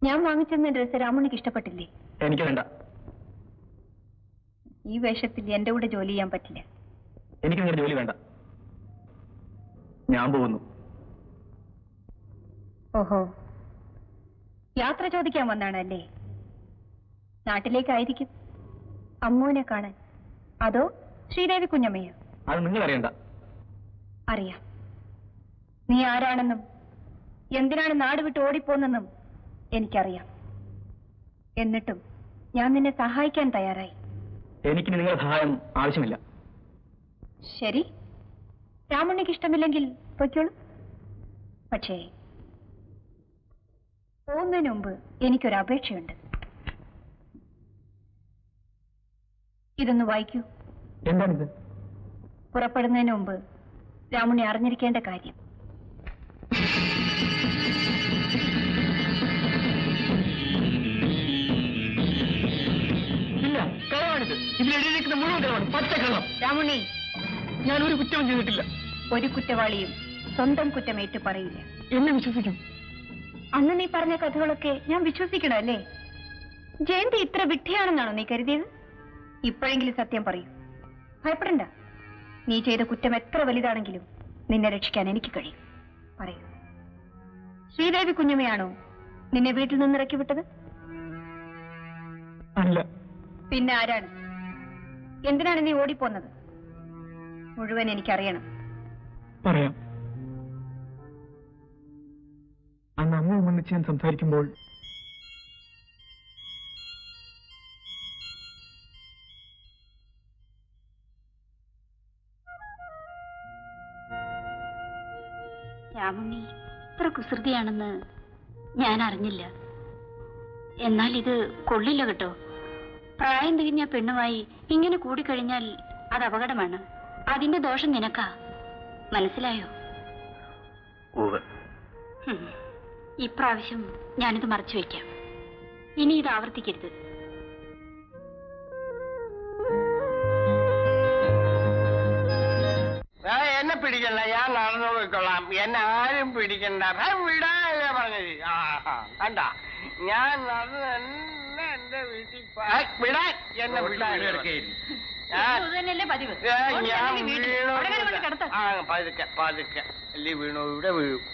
ഞാൻ വാങ്ങിച്ചെന്ന ഡ്രസ് രാമുണ്ണിക്ക് ഇഷ്ടപ്പെട്ടില്ലേ? എനിക്ക് വേണ്ട. ഈ വേഷത്തിൽ എന്റെ കൂടെ ജോലി ചെയ്യാൻ പറ്റില്ല. എനിക്ക് നിങ്ങളുടെ ജോലി വേണ്ട. ഞാൻ പോകുന്നു. ഓഹോ, യാത്ര ചോദിക്കാൻ വന്നാണല്ലേ? നാട്ടിലേക്കായിരിക്കും. അമ്മുവിനെ കാണാൻ. അതോ ശ്രീദേവി കുഞ്ഞമ്മയോ? അത് നിങ്ങൾ അറിയണ്ട. അറിയാം. നീ ആരാണെന്നും എന്തിനാണ് നാട് വിട്ട് ഓടിപ്പോന്നെന്നും എനിക്കറിയാം. എന്നിട്ടും ഞാൻ നിന്നെ സഹായിക്കാൻ തയ്യാറായി. എനിക്ക് നിങ്ങളുടെ സഹായം ആവശ്യമില്ല. ശരി, രാമുണ്ണിക്ക് ഇഷ്ടമില്ലെങ്കിൽ പൊയ്ക്കോളൂ. പക്ഷേ പോകുന്നതിന് മുമ്പ് എനിക്കൊരു അപേക്ഷയുണ്ട്. ഇതൊന്ന് വായിക്കൂ. എന്താണിത്? പുറപ്പെടുന്നതിന് മുമ്പ് രാമുണ്ണി അറിഞ്ഞിരിക്കേണ്ട കാര്യം. ഇല്ല, കളവാണിത്. ഇതിലെഴുതിയിരിക്കുന്ന മുഴുവൻ കളവാണ്. പച്ചക്കള്ളം. രാമുണ്ണി, ഞാനൊരു കുറ്റവും ചെയ്തിട്ടില്ല. ഒരു കുറ്റവാളിയും സ്വന്തം കുറ്റമേറ്റ് പറയില്ല. എന്നെ വിശ്വസിക്കും. അന്ന് നീ പറഞ്ഞ കഥകളൊക്കെ ഞാൻ വിശ്വസിക്കണം അല്ലേ? ജയന്തി ഇത്ര വിഡ്ഢിയാണെന്നാണോ നീ കരുതിയത്? ഇപ്പോഴെങ്കിലും സത്യം പറയൂ. ഭയപ്പെടണ്ട. നീ ചെയ്ത കുറ്റം എത്ര വലുതാണെങ്കിലും നിന്നെ രക്ഷിക്കാൻ എനിക്ക് കഴിയും. പറയൂ, ശ്രീദേവി കുഞ്ഞമ്മയാണോ നിന്നെ വീട്ടിൽ നിന്ന് ഇറക്കി വിട്ടത്? അല്ല. പിന്നെ ആരാണ്? എന്തിനാണ് നീ ഓടിപ്പോന്നത്? മുഴുവൻ എനിക്കറിയണം. പറയാം. അന്ന് അമ്മ ഒന്നിച്ച് ഞാൻ സംസാരിക്കുമ്പോൾ രാമുണ്ണി ഇത്ര കുസൃതിയാണെന്ന് ഞാൻ അറിഞ്ഞില്ല. എന്നാൽ ഇത് കൊള്ളില്ല കേട്ടോ. പ്രായം തികഞ്ഞ പെണ്ണുമായി ഇങ്ങനെ കൂടിക്കഴിഞ്ഞാൽ അത് അപകടമാണ്. അതിന്റെ ദോഷം നിനക്കാ. മനസ്സിലായോ? ഇപ്രാവശ്യം ഞാനിത് മറച്ചു വയ്ക്കാം. ഇനി ഇത് ആവർത്തിക്കരുത്. എന്നെ പിടിക്കണ്ട, ഞാൻ നടന്നു പോയിക്കൊള്ളാം. എന്നെ ആരും പിടിക്കണ്ട. വിടാനല്ലേ പറഞ്ഞത്? കണ്ട, ഞാൻ നടന്നു തന്നെ എന്റെ വീട്ടിൽ വിടാൻ. എന്നെ വിടാൻ ഞാൻ വീണു. പതുക്കെ പതുക്കെ അല്ലേ വീണു. ഇവിടെ വീഴും.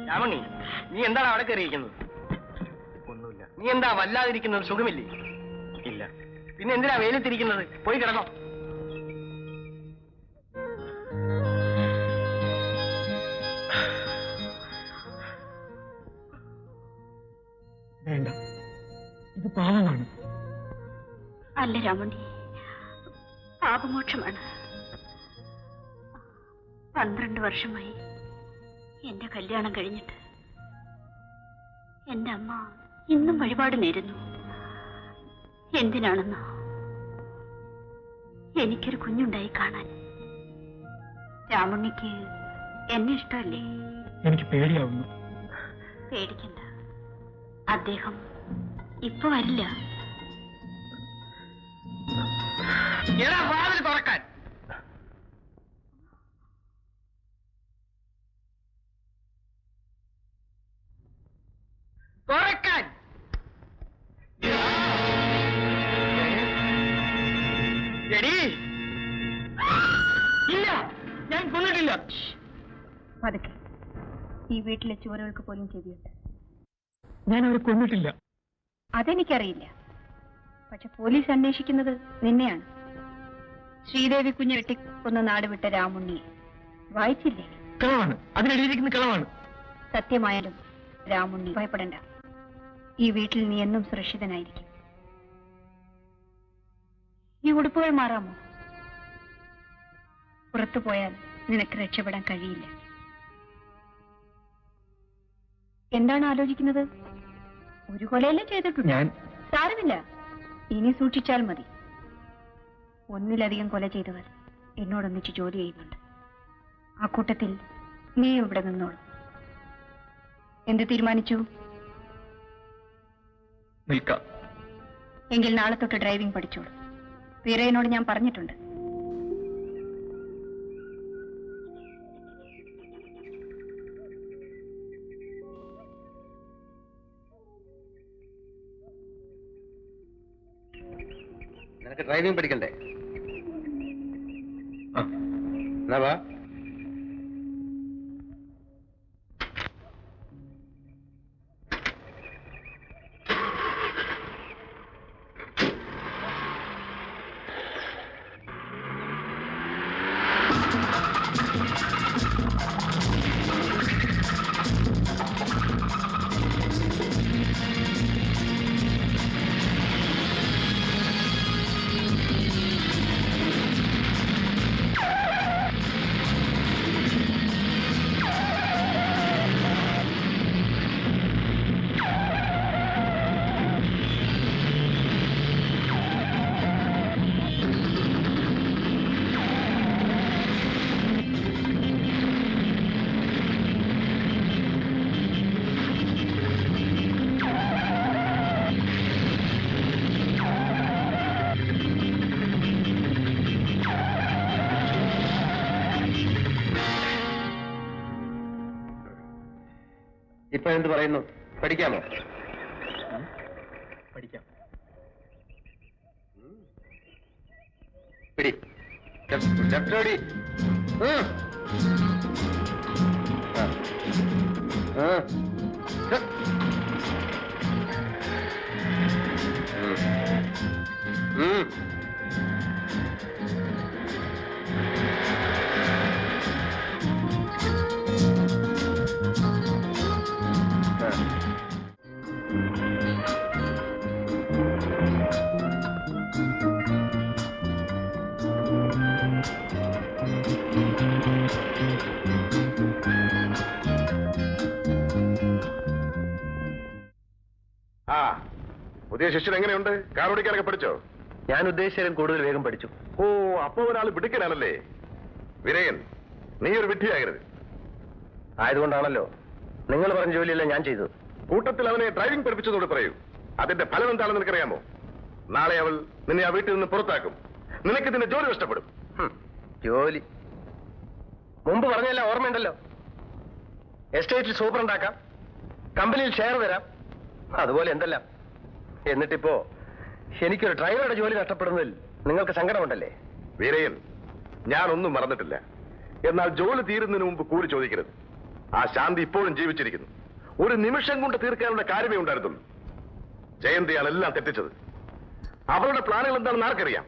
രാമണി, നീ എന്താണ് അവിടെ കയറിയിരിക്കുന്നത്? ഒന്നുമില്ല. നീ എന്താ വല്ലാതിരിക്കുന്നത്? സുഖമില്ലേ? ഇല്ല. പിന്നെ എന്തിനാ വെയിലത്തിരിക്കുന്നത്? പോയി കിടന്നോ. വേണ്ട, ഇത് പാപമാണ്. അല്ല രാമണി, പാപമോക്ഷമാണ്. 12 വർഷമായി എന്റെ കല്യാണം കഴിഞ്ഞിട്ട് എന്റെ അമ്മ ഇന്നും വഴിപാട് നേരുന്നു. എന്തിനാണെന്നോ? എനിക്കൊരു കുഞ്ഞുണ്ടായി കാണാൻ. രാമുണ്ണിക്ക് എന്നെ ഇഷ്ടമല്ലേ? എനിക്ക് പേടിയാവുന്നു. പേടിക്കണ്ട, അദ്ദേഹം ഇപ്പൊ വരില്ല. വാതിൽ തുറക്കാൻ. തുറക്കാൻ. എടീ, ഇല്ല, ഞാൻ കൊന്നിട്ടില്ല. പതുക്കെ. ഈ വീട്ടിലെ ചുവരുകൾക്ക് പോലും ചെവിയുണ്ട്. ഞാൻ അവരെ കൊന്നിട്ടില്ല. അതെനിക്കറിയില്ല. പക്ഷെ പോലീസ് അന്വേഷിക്കുന്നത് നിന്നെയാണ്. ശ്രീദേവി കുഞ്ഞ് വെട്ടിക്കൊന്ന നാട് വിട്ട രാമുണ്ണിയെ വായിച്ചില്ലേ? കളവാണ്, അതിനെഴുതിയിരിക്കുന്ന കളവാണ്. സത്യമായാലും രാമുണ്ണി ഭയപ്പെടണ്ട. ഈ വീട്ടിൽ നീ എന്നും സുരക്ഷിതനായിരിക്കും. ഈ ഉടുപ്പുകൾ മാറാമോ? പുറത്തു പോയാൽ നിനക്ക് രക്ഷപ്പെടാൻ കഴിയില്ല. എന്താണ് ആലോചിക്കുന്നത്? ഒരു കൊലയല്ലേ ചെയ്തിട്ടുണ്ട്. ഞാൻ സാരമില്ല, ഇനി സൂക്ഷിച്ചാൽ മതി. ഒന്നിലധികം കൊല ചെയ്തവർ എന്നോടൊന്നിച്ച് ജോലി ചെയ്യുന്നുണ്ട്. ആ കൂട്ടത്തിൽ നീ ഇവിടെ നിന്നോളൂ. എന്ത് തീരുമാനിച്ചു? നിൽക്കാം. എങ്കിൽ നാളെ തൊട്ട് ഡ്രൈവിംഗ് പഠിച്ചോളൂ. വീരയനോട് ഞാൻ പറഞ്ഞിട്ടുണ്ട്. നിനക്ക് ഡ്രൈവിംഗ് പഠിക്കണ്ടേ? ആ, എന്നാ വാ. ഇപ്പൊ എന്ത് പറയുന്നു? പഠിക്കാമോ? പഠിക്കാം. പിടി. ലെഫ്റ്റ് ഓടി. പുതിയ ശിഷ്യൻ എങ്ങനെയുണ്ട്? കാർ ഓടിക്കാനൊക്കെ പഠിച്ചോ? ഞാൻ ഉദ്ദേശിച്ചാലും കൂടുതൽ വേഗം പഠിച്ചു. ഓ, അപ്പൊ ഒരാൾ പിടിക്കനാണല്ലേ. വിനയൻ, നീ ഒരു വിഡ്ഢിയാകരുത്. ആയതുകൊണ്ടാണല്ലോ നിങ്ങൾ പറഞ്ഞ ജോലിയെല്ലാം ഞാൻ ചെയ്തത്. കൂട്ടത്തിൽ അവനെ ഡ്രൈവിംഗ് പഠിപ്പിച്ചതോട് പറയൂ. അതിന്റെ ഫലം എന്താണെന്ന് നിനക്കറിയാമോ? നാളെ അവൾ നിന്നെ ആ വീട്ടിൽ നിന്ന് പുറത്താക്കും. നിനക്ക് ഇതിന്റെ ജോലി നഷ്ടപ്പെടും. ജോലി മുമ്പ് പറഞ്ഞല്ല, ഓർമ്മയുണ്ടല്ലോ. എസ്റ്റേറ്റിൽ സൂപ്പറുണ്ടാക്കാം, കമ്പനിയിൽ ഷെയർ തരാം, അതുപോലെ എന്തെല്ലാം. എന്നിട്ടിപ്പോ എനിക്കൊരു ഡ്രൈവറുടെ ജോലി നഷ്ടപ്പെടുന്നതിൽ നിങ്ങൾക്ക് സങ്കടമുണ്ടല്ലേ? വീരയൻ, ഞാനൊന്നും മറന്നിട്ടില്ല. എന്നാൽ ജോലി തീരുന്നതിന് മുമ്പ് കൂലി ചോദിക്കരുത്. ആ ശാന്തി ഇപ്പോഴും ജീവിച്ചിരിക്കുന്നു. ഒരു നിമിഷം കൊണ്ട് തീർക്കാനുള്ള കാര്യമേ ഉണ്ടായിരുന്നുള്ളൂ. ജയന്തിയാണ് എല്ലാം തെറ്റിച്ചത്. അവരുടെ പ്ലാനുകൾ എന്താണെന്ന് ആർക്കറിയാം?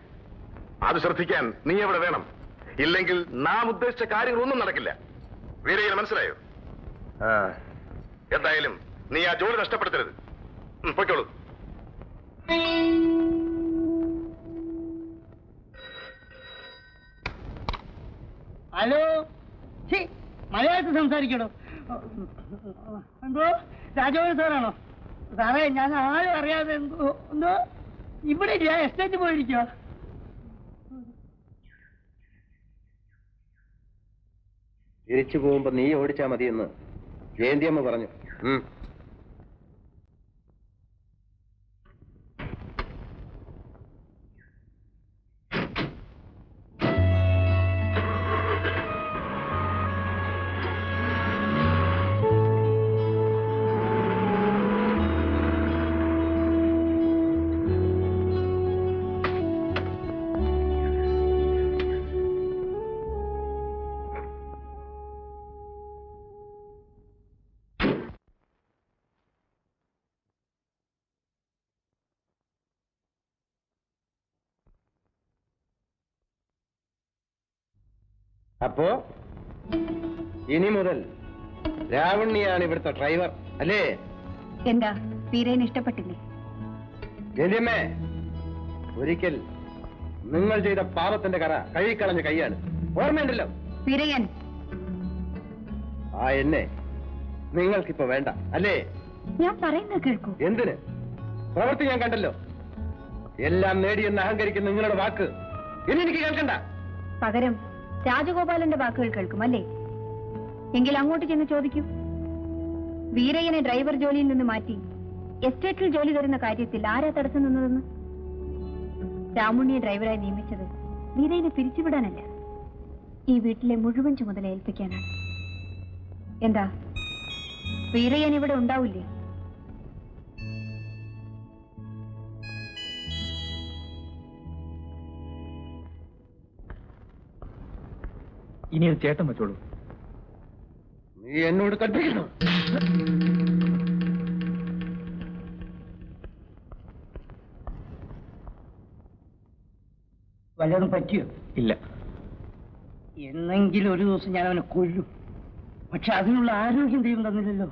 അത് ശ്രദ്ധിക്കാൻ നീ എവിടെ വേണം. ഇല്ലെങ്കിൽ നാം ഉദ്ദേശിച്ച കാര്യങ്ങളൊന്നും നടക്കില്ല. വീരയ്യന് മനസ്സിലായോ? എന്തായാലും നീ ആ ജോലി നഷ്ടപ്പെടുത്തരുത്. പൊയ്ക്കോളൂ. ഹലോ, മലയാളത്തിൽ സംസാരിക്കണോ? എന്തോ രാജഗോപാൽ സാറാണോ? സാറേ, ഞാൻ ആരും അറിയാതെ എന്തോ ഇവിടെ എസ്റ്റേറ്റ് പോയിരിക്കോ? തിരിച്ചു പോകുമ്പോ നീ ഓടിച്ചാ മതിയെന്ന് ജയന്തിയമ്മ പറഞ്ഞു. അപ്പോ ഇനി മുതൽ രാവണ്യാണ് ഇവിടുത്തെ ഡ്രൈവർ അല്ലേ? എന്താ വീരേനെ ഇഷ്ടപ്പെട്ടില്ലേ? ഗതിയമ്മേ, ഒരിക്കൽ നിങ്ങൾ ചെയ്ത പാപത്തിന്റെ കറ കഴുകിക്കളഞ്ഞ കൈയാണ്, ഓർമ്മയുണ്ടല്ലോ? വീരയൻ, ആ എന്നെ നിങ്ങൾക്കിപ്പോ വേണ്ട അല്ലേ? ഞാൻ പറയുന്നത് കേൾക്കൂ. എന്തിന്? പ്രവൃത്തി ഞാൻ കണ്ടല്ലോ. എല്ലാം നേടിയെന്ന് അഹങ്കരിക്കുന്ന നിങ്ങളുടെ വാക്ക് ഇനി എനിക്ക് കേൾക്കണ്ട. പകരം രാജഗോപാലന്റെ വാക്കുകൾ കേൾക്കും അല്ലേ? എങ്കിൽ അങ്ങോട്ട് ചെന്ന് ചോദിക്കൂ. വീരയ്യനെ ഡ്രൈവർ ജോലിയിൽ നിന്ന് മാറ്റി എസ്റ്റേറ്റിൽ ജോലി തരുന്ന കാര്യത്തിൽ ആരാ തടസ്സം നിന്നതെന്ന്? രാമുണ്ണിയെ ഡ്രൈവറായി നിയമിച്ചത് വീരയ്യനെ പിരിച്ചുവിടാനല്ല, ഈ വീട്ടിലെ മുഴുവൻ ചുമതല ഏൽപ്പിക്കാനാണ്. എന്താ വീരയ്യൻ ഇവിടെ ഉണ്ടാവില്ലേ? ഇനി അത് ചേട്ടൻ വെച്ചോളൂ. നീ എന്നോട് കൽപ്പിക്കുന്നു. വല്ലതും പറ്റിയോ? ഇല്ല. എന്നെങ്കിലും ഒരു ദിവസം ഞാൻ അവനെ കൊല്ലും. പക്ഷെ അതിനുള്ള ആരോഗ്യം ദൈവം തന്നില്ലല്ലോ.